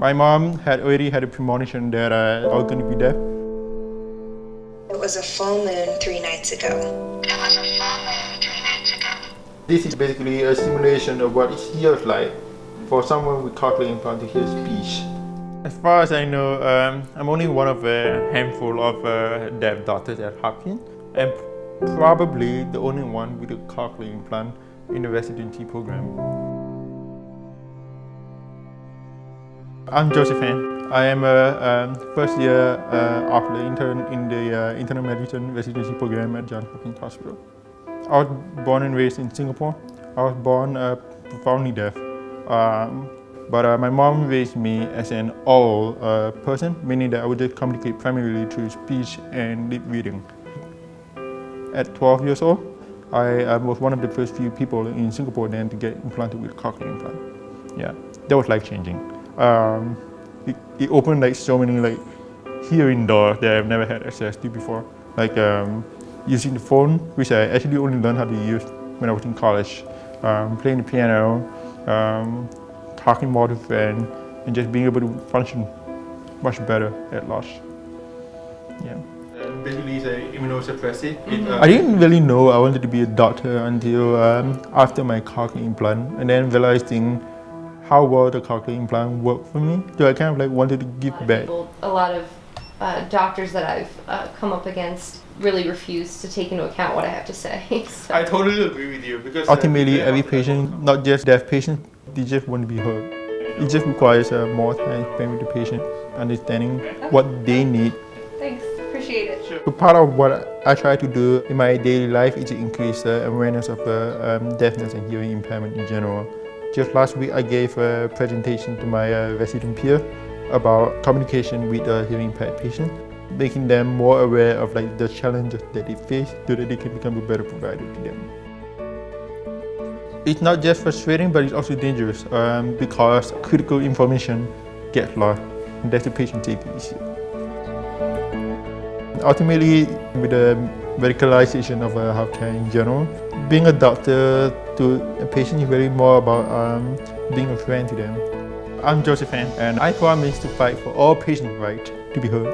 My mom had already had a premonition that I was going to be deaf. It was a full moon 3 nights ago. This is basically a simulation of what it feels like for someone with cochlear implant to hear speech. As far as I know, I'm only one of a handful of deaf doctors at Hopkins, and probably the only one with a cochlear implant in the residency program. I'm Heng. I am a first year Operator intern in the internal medicine residency program at Johns Hopkins Hospital. I was born and raised in Singapore. I was born profoundly deaf. But my mom raised me as an oral person, meaning that I would just communicate primarily through speech and lip reading. At 12 years old, I was one of the first few people in Singapore then to get implanted with a cochlear implant. Yeah, that was life-changing. It opened like so many hearing doors that I've never had access to before. Like using the phone, which I actually only learned how to use when I was in college. Playing the piano, talking more to friends, and just being able to function much better at large. Yeah. Basically, it's an immunosuppressive. I didn't really know I wanted to be a doctor until after my cochlear implant, and then realizing how well the cochlear implant worked for me. So I kind of wanted to give back. A lot of doctors that I've come up against really refuse to take into account what I have to say. So. I totally agree with you because ultimately every patient, not just deaf patients, they just want to be heard. It just requires more time spent with the patient, understanding what they need. Thanks, appreciate it. So part of what I try to do in my daily life is to increase awareness of deafness and hearing impairment in general. Just last week I gave a presentation to my resident peer about communication with hearing impaired patients, making them more aware of the challenges that they face so that they can become a better provider to them. It's not just frustrating, but it's also dangerous because critical information gets lost, and that's a patient safety issue. Ultimately, with the medicalization of healthcare in general, being a doctor to a patient is really more about being a friend to them. I'm Heng, and I promise to fight for all patients' right to be heard.